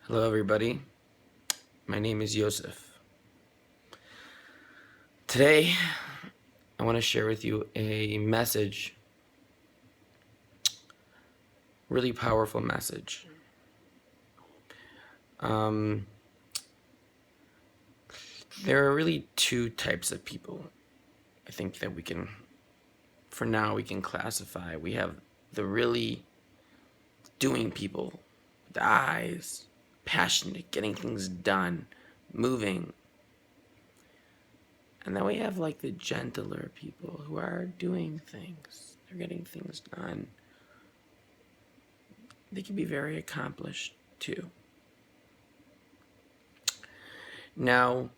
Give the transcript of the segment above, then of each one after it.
Hello, everybody. My name is Yosef. Today, I want to share with you a message, really powerful message. Um, there are really two types of people I think that for now, we can classify. We have the really doing people, the eyes, passionate, getting things done, moving. And then we have like the gentler people who are doing things. They're getting things done. They can be very accomplished too. Now,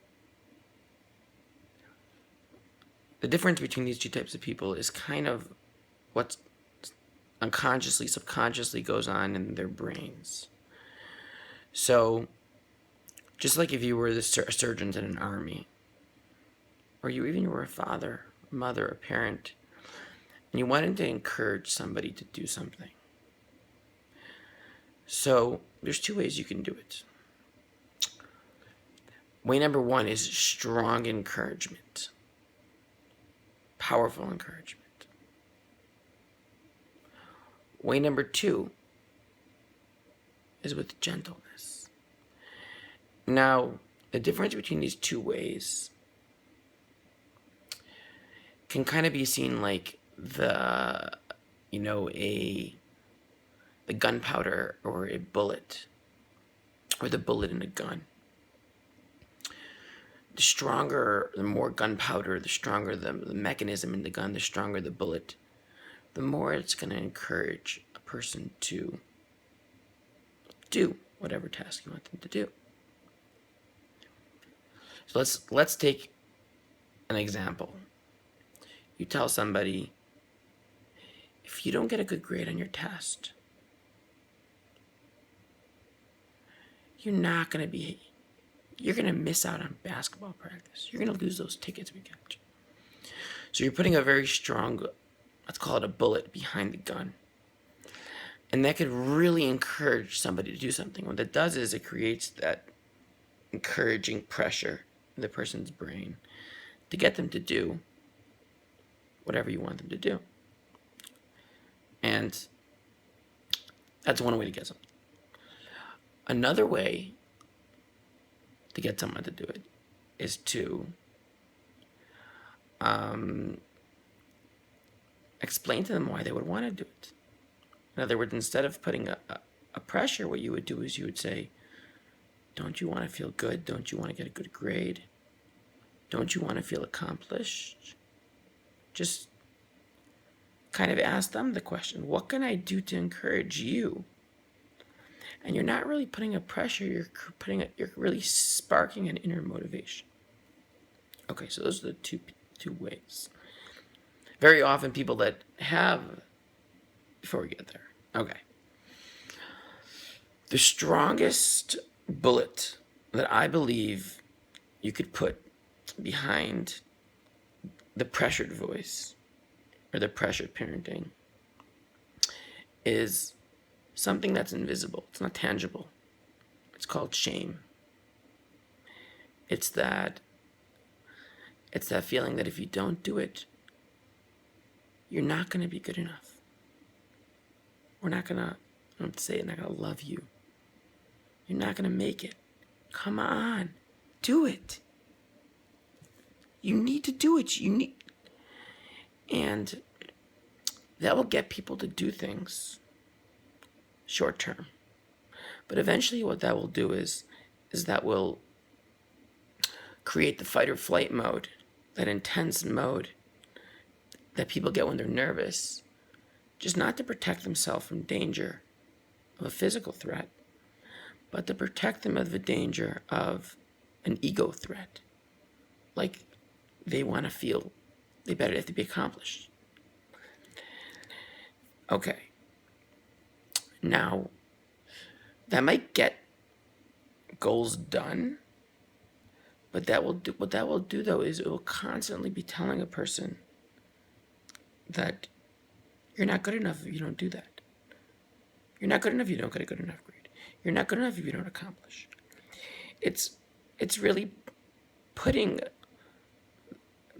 the difference between these two types of people is kind of what unconsciously, subconsciously goes on in their brains. So, just like if you were a surgeon in an army, or you were a father, a mother, a parent, and you wanted to encourage somebody to do something. So, there's two ways you can do it. Way number one is strong encouragement, powerful encouragement. Way number two is with gentleness. Now, the difference between these two ways can kind of be seen like the gunpowder or a bullet, or the bullet in a gun. The stronger, the more gunpowder, the stronger the mechanism in the gun, the stronger the bullet, the more it's going to encourage a person to do whatever task you want them to do. So let's take an example. You tell somebody, if you don't get a good grade on your test, you're going to miss out on basketball practice. You're going to lose those tickets we got you. So you're putting a very strong, let's call it a bullet, behind the gun. And that could really encourage somebody to do something. What that does is it creates that encouraging pressure in the person's brain to get them to do whatever you want them to do. And that's one way to get something. Another way to get someone to do it is to explain to them why they would want to do it. In other words, instead of putting a pressure, what you would do is you would say, don't you want to feel good? Don't you want to get a good grade? Don't you want to feel accomplished? Just kind of ask them the question, what can I do to encourage you? And you're not really putting a pressure, you're really sparking an inner motivation. Okay, so those are the two ways. Very often people that have, before we get there, okay. The strongest bullet that I believe you could put behind the pressured voice or the pressured parenting is something that's invisible. It's not tangible. It's called shame. It's that feeling that if you don't do it, you're not going to be good enough. We're not going to, I don't say it, not going to love you. You're not going to make it. Come on, do it. You need to do it. And that will get people to do things short term. But eventually what that will do is that will create the fight or flight mode, that intense mode that people get when they're nervous, just not to protect themselves from danger of a physical threat, but to protect them of the danger of an ego threat. Like they want to feel they better have to be accomplished. Okay. Now, that might get goals done, but what that will do though is it will constantly be telling a person That you're not good enough if you don't do that. You're not good enough if you don't get a good enough grade. You're not good enough if you don't accomplish. It's really putting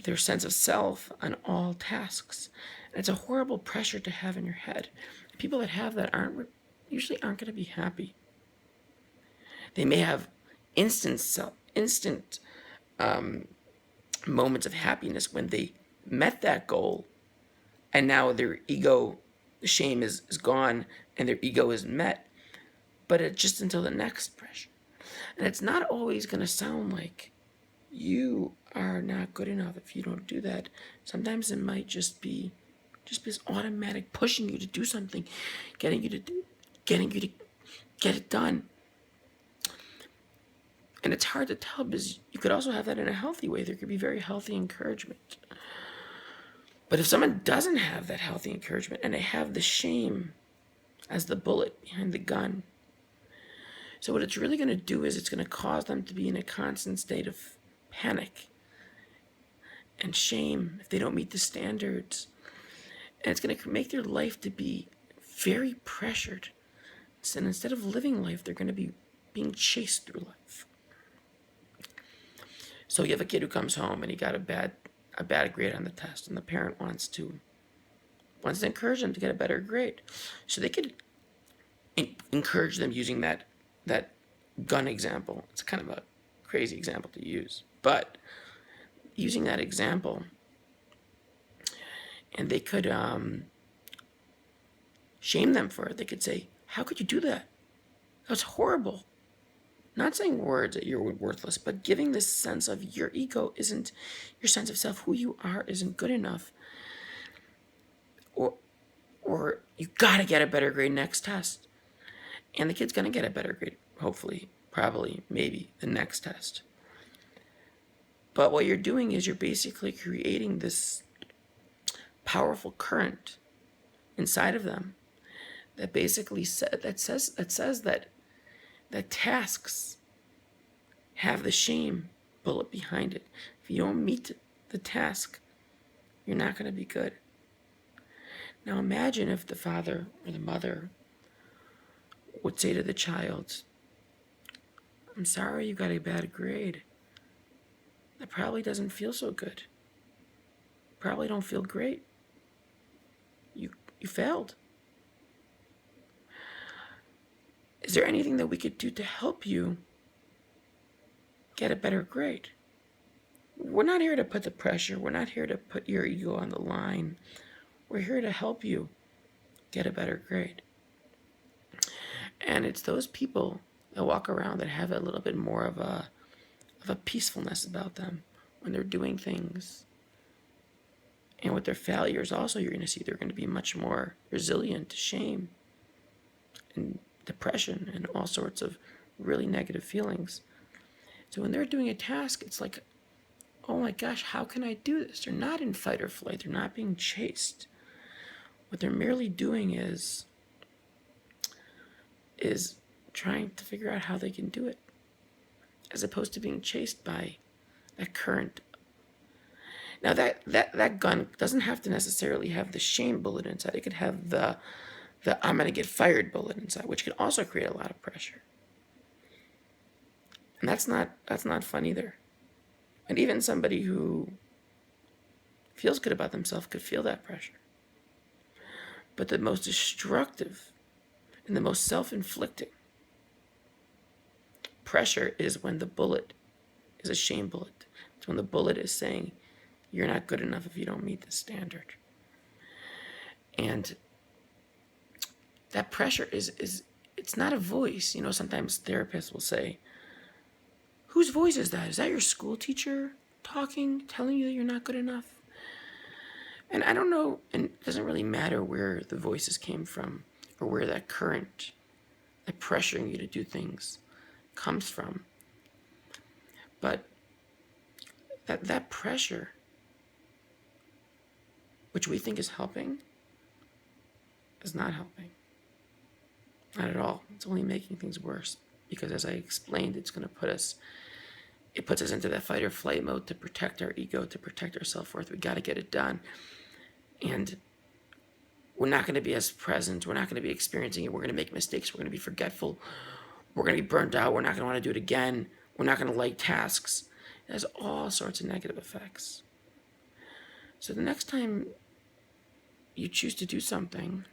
their sense of self on all tasks. And it's a horrible pressure to have in your head. People that have that usually aren't going to be happy. They may have instant moments of happiness when they met that goal, and now their ego, the shame is gone, and their ego is met. But it's just until the next pressure. And it's not always going to sound like you are not good enough if you don't do that. Sometimes it might just be this automatic pushing you to do something, getting you to get it done. And it's hard to tell because you could also have that in a healthy way. There could be very healthy encouragement. But if someone doesn't have that healthy encouragement and they have the shame as the bullet behind the gun, so what it's really going to do is it's going to cause them to be in a constant state of panic and shame if they don't meet the standards. And it's going to make their life to be very pressured. So instead of living life, they're going to be being chased through life. So you have a kid who comes home and he got a bad grade on the test, and the parent wants to encourage them to get a better grade. So they could encourage them using that gun example. It's kind of a crazy example to use, but using that example, and they could shame them for it. They could say, "How could you do that? That's horrible." Not saying words that you're worthless, but giving this sense of your ego isn't, your sense of self, who you are, isn't good enough. Or you gotta get a better grade next test. And the kid's gonna get a better grade, hopefully, probably, maybe, the next test. But what you're doing is you're basically creating this powerful current inside of them that basically says that tasks have the shame bullet behind it. If you don't meet the task, you're not going to be good. Now imagine if the father or the mother would say to the child, "I'm sorry you got a bad grade. That probably doesn't feel so good. Probably don't feel great. You failed. Is there anything that we could do to help you get a better grade?" We're not here to put the pressure. We're not here to put your ego on the line. We're here to help you get a better grade. And it's those people that walk around that have a little bit more of a peacefulness about them when they're doing things. And with their failures also, you're going to see they're going to be much more resilient to shame and depression and all sorts of really negative feelings. So when they're doing a task, it's like, oh my gosh, how can I do this? They're not in fight or flight. They're not being chased. What they're merely doing is trying to figure out how they can do it, as opposed to being chased by that current. Now that gun doesn't have to necessarily have the shame bullet inside. It could have the I'm going to get fired bullet inside, which can also create a lot of pressure. And that's not fun either. And even somebody who feels good about themselves could feel that pressure. But the most destructive and the most self-inflicting pressure is when the bullet is a shame bullet. It's when the bullet is saying, you're not good enough if you don't meet the standard. And that pressure it's not a voice. You know, sometimes therapists will say, whose voice is that? Is that your school teacher talking, telling you that you're not good enough? And I don't know, and it doesn't really matter where the voices came from or where that current, that pressuring you to do things comes from. But that pressure, which we think is helping, is not helping. Not at all. It's only making things worse. Because as I explained, it puts us into that fight or flight mode to protect our ego, to protect our self-worth. We got to get it done. And we're not going to be as present. We're not going to be experiencing it. We're going to make mistakes. We're going to be forgetful. We're going to be burnt out. We're not going to want to do it again. We're not going to like tasks. It has all sorts of negative effects. So the next time you choose to do something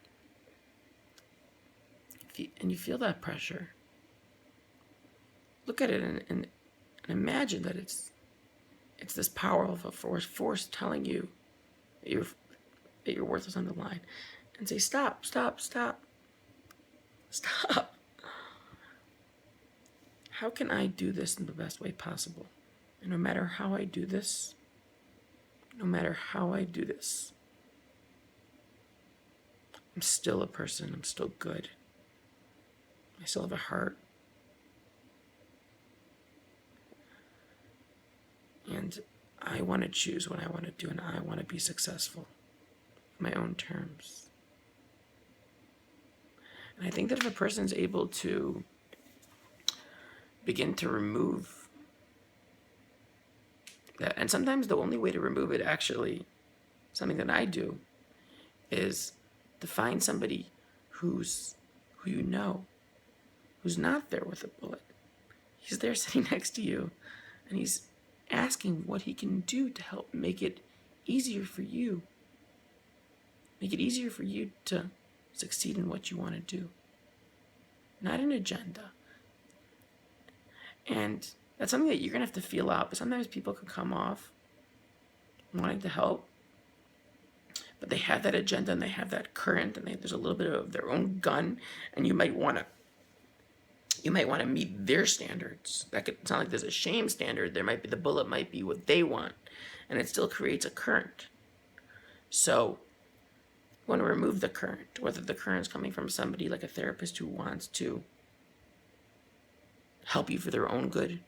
and you feel that pressure, look at it and imagine that it's this powerful force telling you that you're worthless on the line, and say, stop. How can I do this in the best way possible? And no matter how I do this, I'm still a person. I'm still good. I still have a heart. And I want to choose what I want to do, and I want to be successful on my own terms. And I think that if a person's able to begin to remove that, and sometimes the only way to remove it, actually, something that I do, is to find somebody who you know, who's not there with a bullet. He's there sitting next to you, and he's asking what he can do to help make it easier for you. Make it easier for you to succeed in what you want to do. Not an agenda. And that's something that you're going to have to feel out. But sometimes people can come off wanting to help, but they have that agenda and they have that current, and there's a little bit of their own gun, and you might want to meet their standards. That could sound like there's a shame standard. The bullet might be what they want, and it still creates a current. So you want to remove the current, whether the current's coming from somebody like a therapist who wants to help you for their own good,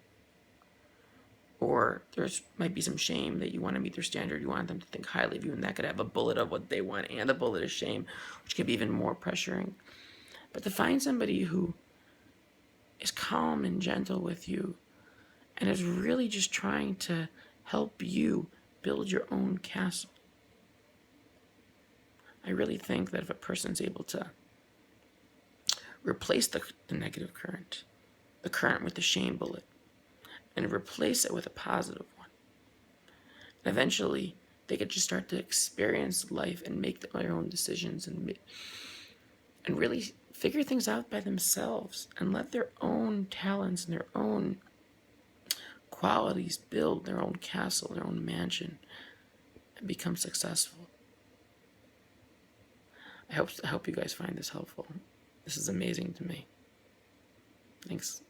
or there's might be some shame that you want to meet their standard. You want them to think highly of you, and that could have a bullet of what they want and a bullet of shame, which could be even more pressuring. But to find somebody who is calm and gentle with you and is really just trying to help you build your own castle. I really think that if a person's able to replace the negative current, the current with the shame bullet, and replace it with a positive one, eventually they could just start to experience life and make their own decisions and really figure things out by themselves and let their own talents and their own qualities build their own castle, their own mansion, and become successful. I hope you guys find this helpful. This is amazing to me. Thanks.